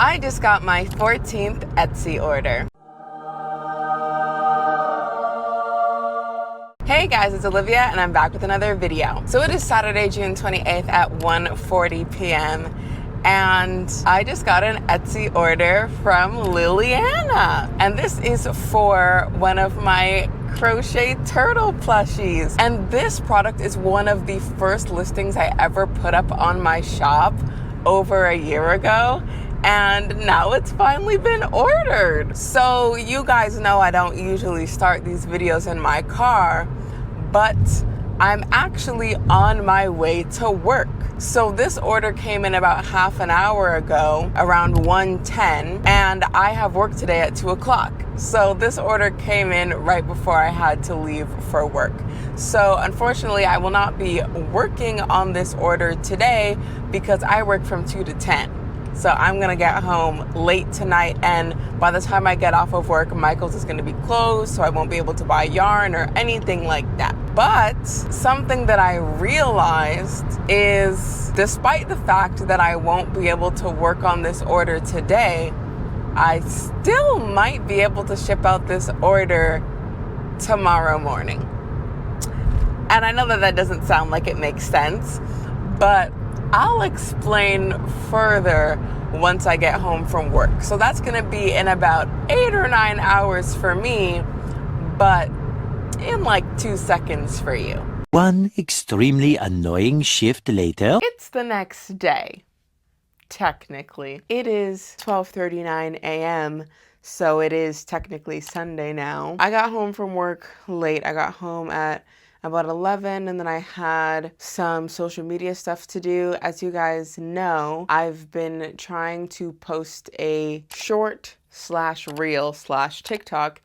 I just got my 14th Etsy order. Hey guys, it's Olivia and I'm back with another video. So it is Saturday, June 28th at 1:40 p.m. and I just got an Etsy order from Liliana. And this is for one of my crochet turtle plushies. And this product is one of the first listings I ever put up on my shop over a year ago. And now it's finally been ordered. So you guys know I don't usually start these videos in my car, but I'm actually on my way to work. So this order came in about half an hour ago, around 1:10, and I have work today at 2 o'clock. So this order came in right before I had to leave for work. So unfortunately, I will not be working on this order today because I work from 2 to 10. So I'm gonna get home late tonight, and by the time I get off of work, Michael's is gonna be closed, so I won't be able to buy yarn or anything like that. But something that I realized is, despite the fact that I won't be able to work on this order today, I still might be able to ship out this order tomorrow morning. And I know that that doesn't sound like it makes sense, but I'll explain further once I get home from work. So that's gonna be in about 8 or 9 hours for me, but in like 2 seconds for you. One extremely annoying shift later. It's the next day, technically. It is 12:39 a.m., so it is technically Sunday now. I got home from work late. I got home at about 11, and then I had some social media stuff to do. As you guys know, I've been trying to post a short/reel/TikTok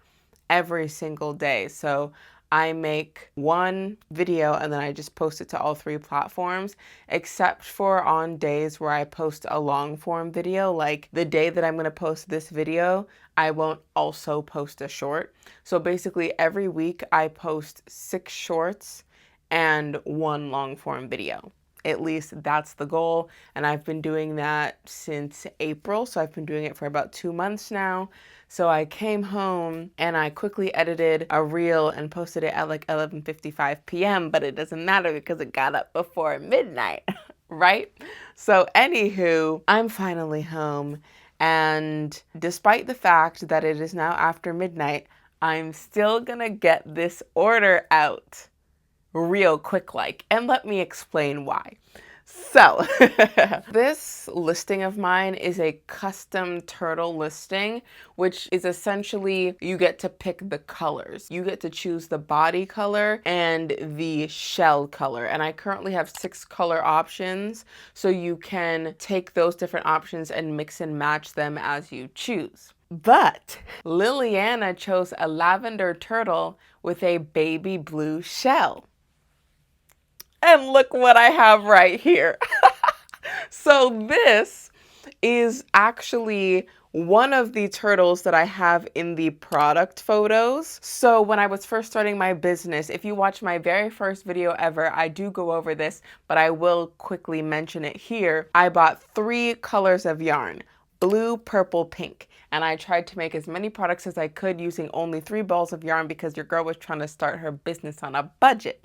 every single day. So I make one video and then I just post it to all 3 platforms, except for on days where I post a long form video. Like the day that I'm gonna post this video, I won't also post a short. So basically every week I post 6 shorts and 1 long form video. At least that's the goal. And I've been doing that since April. So I've been doing it for about 2 months now. So I came home and I quickly edited a reel and posted it at like 11:55 p.m. But it doesn't matter because it got up before midnight, right? So anywho, I'm finally home. And despite the fact that it is now after midnight, I'm still gonna get this order out real quick like, and let me explain why. So this listing of mine is a custom turtle listing, which is essentially you get to pick the colors. You get to choose the body color and the shell color. And I currently have 6 color options, so you can take those different options and mix and match them as you choose. But Liliana chose a lavender turtle with a baby blue shell. And look what I have right here. So this is actually one of the turtles that I have in the product photos. So when I was first starting my business, if you watch my very first video ever, I do go over this, but I will quickly mention it here. I bought 3 colors of yarn: blue, purple, pink. And I tried to make as many products as I could using only 3 balls of yarn because your girl was trying to start her business on a budget.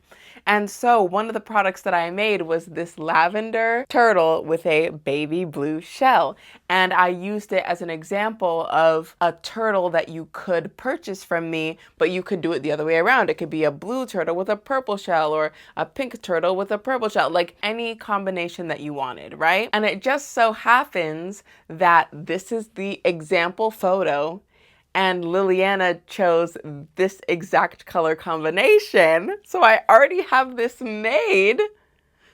And so one of the products that I made was this lavender turtle with a baby blue shell. And I used it as an example of a turtle that you could purchase from me, but you could do it the other way around. It could be a blue turtle with a purple shell or a pink turtle with a purple shell, like any combination that you wanted, right? And it just so happens that this is the example photo, and Liliana chose this exact color combination. So I already have this made.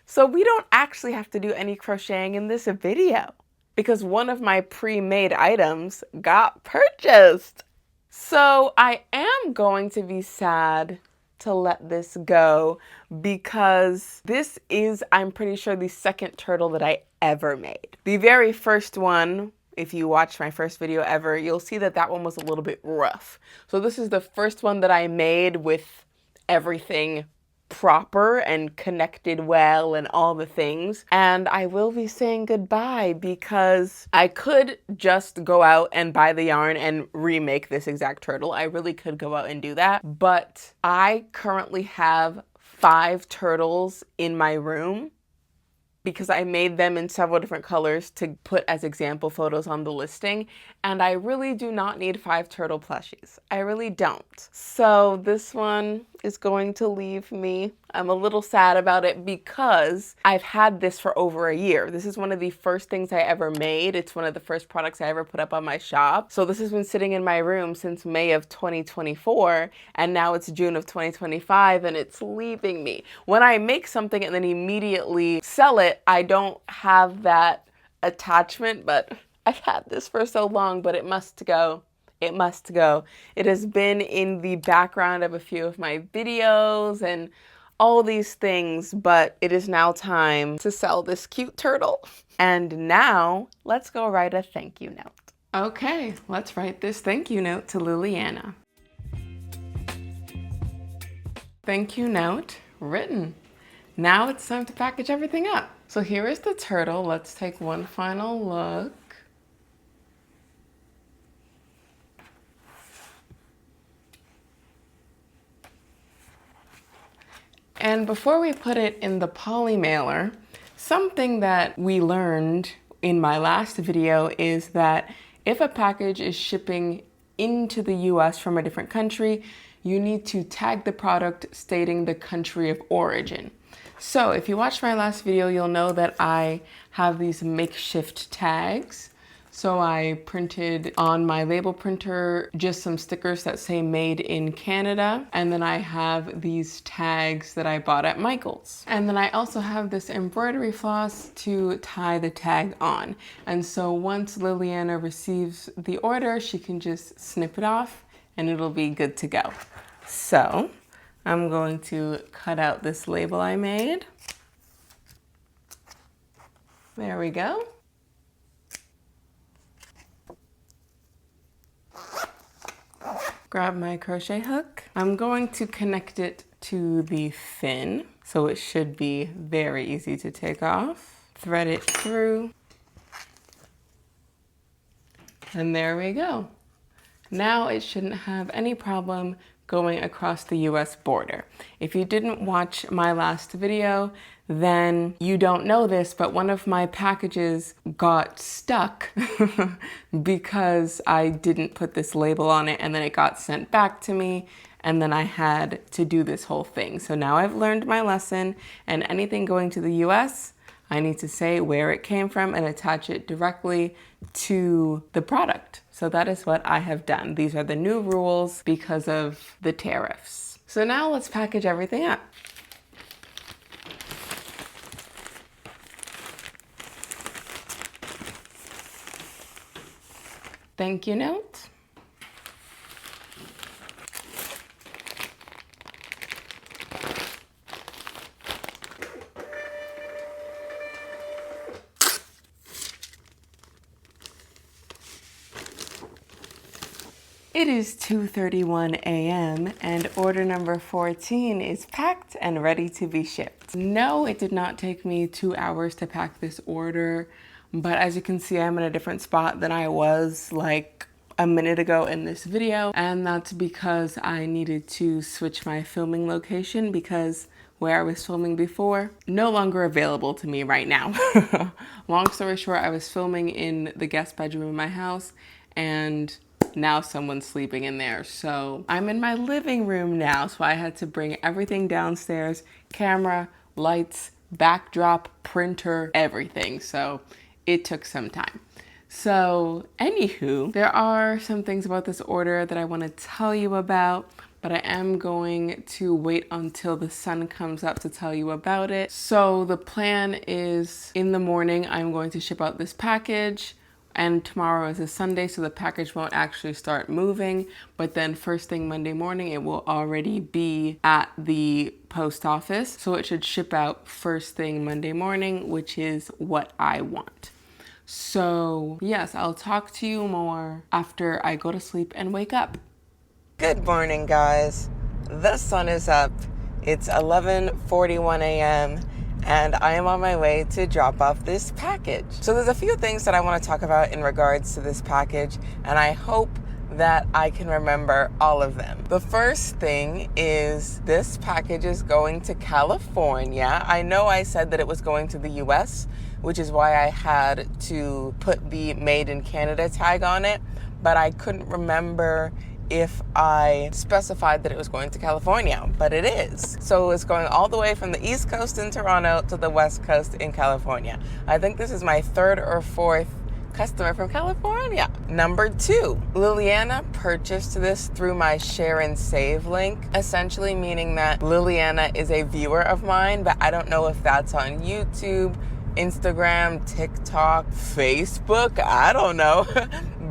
So we don't actually have to do any crocheting in this video because one of my pre-made items got purchased. So I am going to be sad to let this go because this is, I'm pretty sure, the 2nd turtle that I ever made. The very first one, if you watched my first video ever, you'll see that that one was a little bit rough. So this is the first one that I made with everything proper and connected well and all the things. And I will be saying goodbye because I could just go out and buy the yarn and remake this exact turtle. I really could go out and do that. But I currently have 5 turtles in my room because I made them in several different colors to put as example photos on the listing. And I really do not need 5 turtle plushies. I really don't. So this one is going to leave me. I'm a little sad about it because I've had this for over a year. This is one of the first things I ever made. It's one of the first products I ever put up on my shop. So this has been sitting in my room since May of 2024, and now it's June of 2025 and it's leaving me. When I make something and then immediately sell it, I don't have that attachment, but I've had this for so long, but it must go. It must go. It has been in the background of a few of my videos and all these things, but it is now time to sell this cute turtle. And now let's go write a thank you note. Okay, let's write this thank you note to Liliana. Thank you note written. Now it's time to package everything up. So here is the turtle. Let's take one final look. And before we put it in the poly mailer, something that we learned in my last video is that if a package is shipping into the US from a different country, you need to tag the product stating the country of origin. So if you watched my last video, you'll know that I have these makeshift tags. So I printed on my label printer just some stickers that say made in Canada. And then I have these tags that I bought at Michael's. And then I also have this embroidery floss to tie the tag on. And so once Liliana receives the order, she can just snip it off and it'll be good to go. So I'm going to cut out this label I made. There we go. Grab my crochet hook. I'm going to connect it to the fin, so it should be very easy to take off. Thread it through. And there we go. Now it shouldn't have any problem going across the US border. If you didn't watch my last video, then you don't know this, but one of my packages got stuck because I didn't put this label on it, and then it got sent back to me, and then I had to do this whole thing. So now I've learned my lesson, and anything going to the US, I need to say where it came from and attach it directly to the product. So that is what I have done. These are the new rules because of the tariffs. So now let's package everything up. Thank you note. It is 2:31 a.m. and order number 14 is packed and ready to be shipped. No, it did not take me 2 hours to pack this order, but as you can see, I'm in a different spot than I was like a minute ago in this video, and that's because I needed to switch my filming location because where I was filming before, no longer available to me right now. Long story short, I was filming in the guest bedroom of my house, and now someone's sleeping in there. So I'm in my living room now, so I had to bring everything downstairs, camera, lights, backdrop, printer, everything. So it took some time. So anywho, there are some things about this order that I want to tell you about, but I am going to wait until the sun comes up to tell you about it. So the plan is in the morning, I'm going to ship out this package, and tomorrow is a Sunday, so the package won't actually start moving, but then first thing Monday morning, it will already be at the post office. So it should ship out first thing Monday morning, which is what I want. So yes, I'll talk to you more after I go to sleep and wake up. Good morning, guys. The sun is up. It's 11:41 a.m. and I am on my way to drop off this package. So there's a few things that I want to talk about in regards to this package, and I hope that I can remember all of them. The first thing is this package is going to California. I know I said that it was going to the US, which is why I had to put the Made in Canada tag on it, but I couldn't remember if I specified that it was going to California, but it is. So it's going all the way from the East Coast in Toronto to the West Coast in California. I think this is my third or fourth customer from California. Number 2, Liliana purchased this through my share and save link, essentially meaning that Liliana is a viewer of mine, but I don't know if that's on YouTube, Instagram, TikTok, Facebook, I don't know.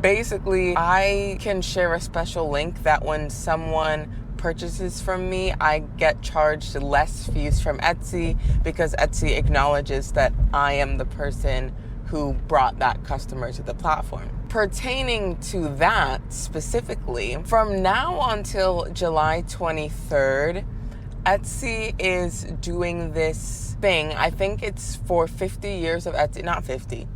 Basically, I can share a special link that when someone purchases from me, I get charged less fees from Etsy because Etsy acknowledges that I am the person who brought that customer to the platform. Pertaining to that specifically, from now until July 23rd, Etsy is doing this thing. I think it's for 50 years of Etsy, not 50,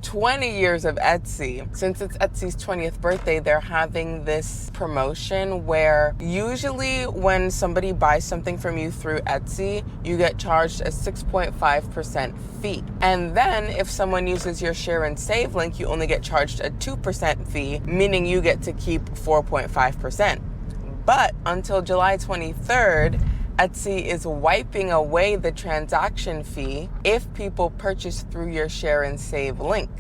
20 years of Etsy. Since it's Etsy's 20th birthday, they're having this promotion where usually when somebody buys something from you through Etsy, you get charged a 6.5% fee. And then if someone uses your share and save link, you only get charged a 2% fee, meaning you get to keep 4.5%. But until July 23rd, Etsy is wiping away the transaction fee if people purchase through your share and save link.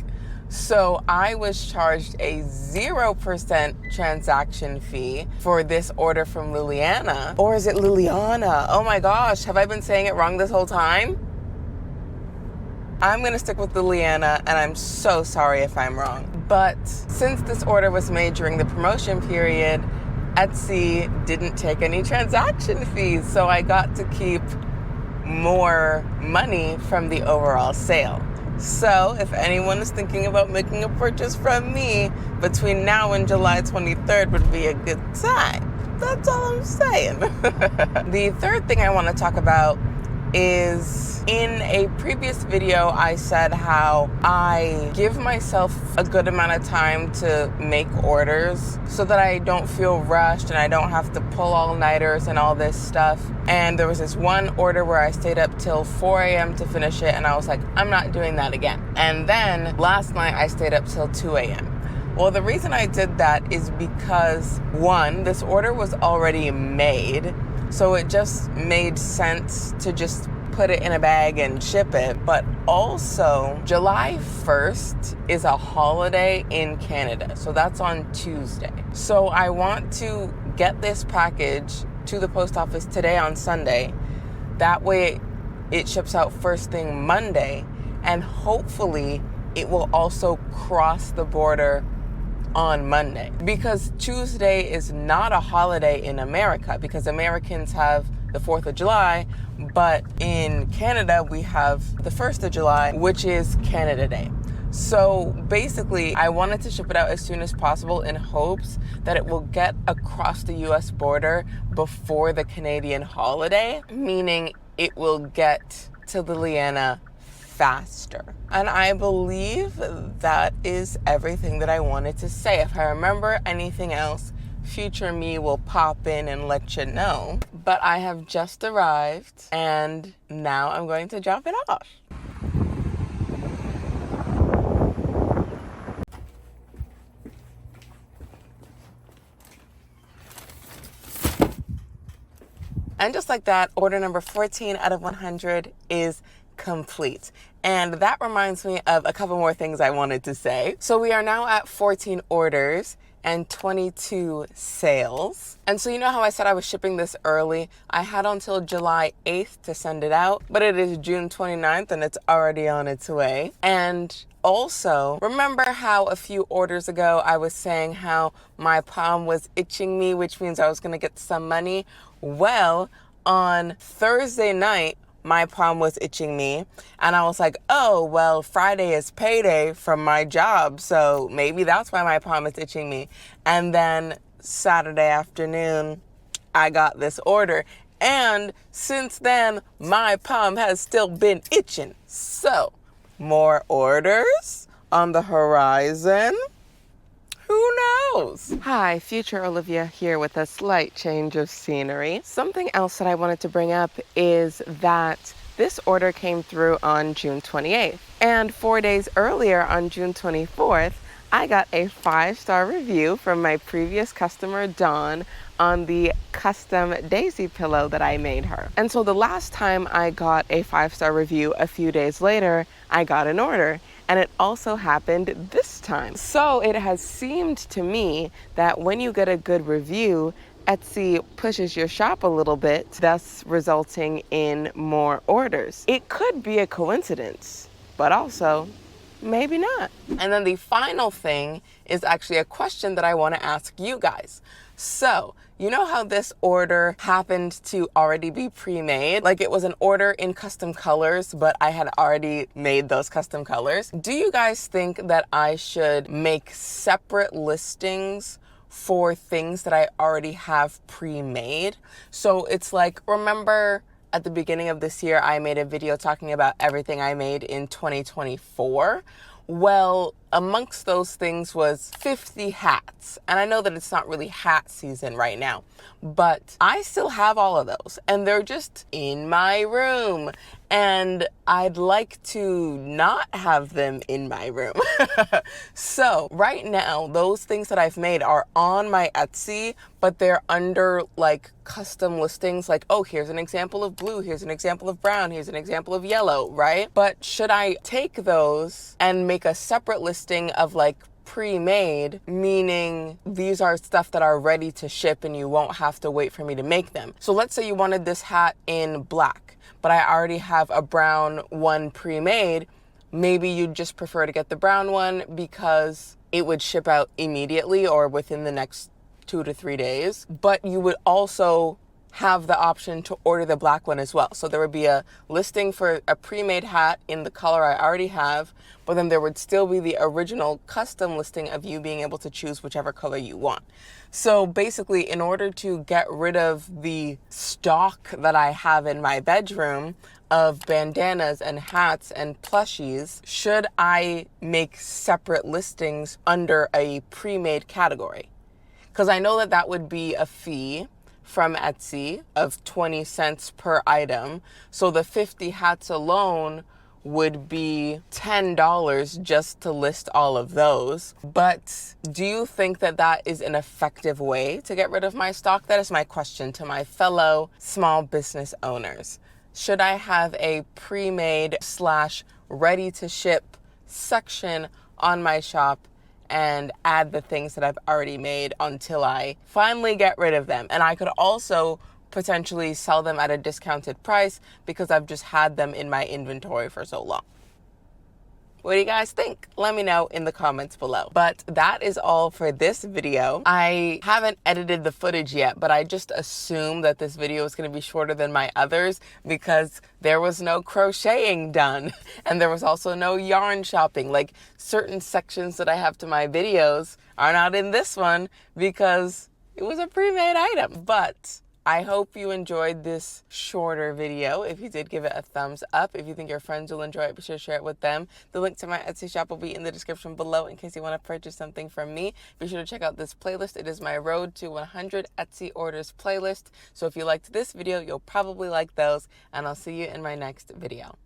So I was charged a 0% transaction fee for this order from Liliana. Or is it Liliana? Oh my gosh, have I been saying it wrong this whole time? I'm gonna stick with Liliana, and I'm so sorry if I'm wrong. But since this order was made during the promotion period, Etsy didn't take any transaction fees, so I got to keep more money from the overall sale. So if anyone is thinking about making a purchase from me between now and July 23rd would be a good time. That's all I'm saying. The third thing I want to talk about is in a previous video, I said how I give myself a good amount of time to make orders so that I don't feel rushed and I don't have to pull all-nighters and all this stuff. And there was this one order where I stayed up till 4 a.m. to finish it, and I was like, I'm not doing that again. And then last night I stayed up till 2 a.m. Well, the reason I did that is because, one, this order was already made, so it just made sense to just put it in a bag and ship it. But also, July 1st is a holiday in Canada, so that's on Tuesday. So I want to get this package to the post office today on Sunday. That way it ships out first thing Monday, and hopefully it will also cross the border on Monday, because Tuesday is not a holiday in America because Americans have the 4th of July, but in Canada we have the 1st of July, which is Canada Day. So basically, I wanted to ship it out as soon as possible in hopes that it will get across the US border before the Canadian holiday, meaning it will get to Liliana faster. And I believe that is everything that I wanted to say. If I remember anything else, future me will pop in and let you know. But I have just arrived and now I'm going to drop it off. And just like that, order number 14 out of 100 is complete. And that reminds me of a couple more things I wanted to say. So we are now at 14 orders and 22 sales. And so you know how I said I was shipping this early? I had until July 8th to send it out, but it is June 29th and it's already on its way. And also, remember how a few orders ago I was saying how my palm was itching me, which means I was gonna get some money? Well, on Thursday night, my palm was itching me, and I was like, oh, well, Friday is payday from my job, so maybe that's why my palm is itching me. And then Saturday afternoon, I got this order, And since then, my palm has still been itching. So, more orders on the horizon? Who knows? Hi, future Olivia here with a slight change of scenery. Something else that I wanted to bring up is that this order came through on June 28th. And 4 days earlier on June 24th, I got a 5-star review from my previous customer, Dawn, on the custom daisy pillow that I made her. And so the last time I got a 5-star review, a few days later, I got an order. And it also happened this time. So it has seemed to me that when you get a good review, Etsy pushes your shop a little bit, thus resulting in more orders. It could be a coincidence, but also maybe not. And then the final thing is actually a question that I want to ask you guys. So, you know how this order happened to already be pre-made? Like it was an order in custom colors, but I had already made those custom colors. Do you guys think that I should make separate listings for things that I already have pre-made? So it's like, remember at the beginning of this year, I made a video talking about everything I made in 2024. Well, amongst those things was 50 hats. And I know that it's not really hat season right now, but I still have all of those and they're just in my room. And I'd like to not have them in my room. So right now, those things that I've made are on my Etsy, but they're under like custom listings. Like, oh, here's an example of blue. Here's an example of brown. Here's an example of yellow, right? But should I take those and make a separate listing of like pre-made, meaning these are stuff that are ready to ship and you won't have to wait for me to make them? So let's say you wanted this hat in black, but I already have a brown one pre-made. Maybe you'd just prefer to get the brown one because it would ship out immediately or within the next 2 to 3 days. But you would also have the option to order the black one as well. So there would be a listing for a pre-made hat in the color I already have, but then there would still be the original custom listing of you being able to choose whichever color you want. So basically, in order to get rid of the stock that I have in my bedroom of bandanas and hats and plushies, should I make separate listings under a pre-made category? Because I know that that would be a fee from Etsy of 20 cents per item. So the 50 hats alone would be $10 just to list all of those. But do you think that that is an effective way to get rid of my stock? That is my question to my fellow small business owners. Should I have a pre-made / ready to ship section on my shop and add the things that I've already made until I finally get rid of them? And I could also potentially sell them at a discounted price because I've just had them in my inventory for so long. What do you guys think? Let me know in the comments below. But that is all for this video. I haven't edited the footage yet, but I just assume that this video is going to be shorter than my others because there was no crocheting done. And there was also no yarn shopping. Like certain sections that I have to my videos are not in this one because it was a pre-made item. But I hope you enjoyed this shorter video. If you did, give it a thumbs up. If you think your friends will enjoy it, be sure to share it with them. The link to my Etsy shop will be in the description below in case you want to purchase something from me. Be sure to check out this playlist. It is my Road to 100 Etsy Orders playlist. So if you liked this video, you'll probably like those, and I'll see you in my next video.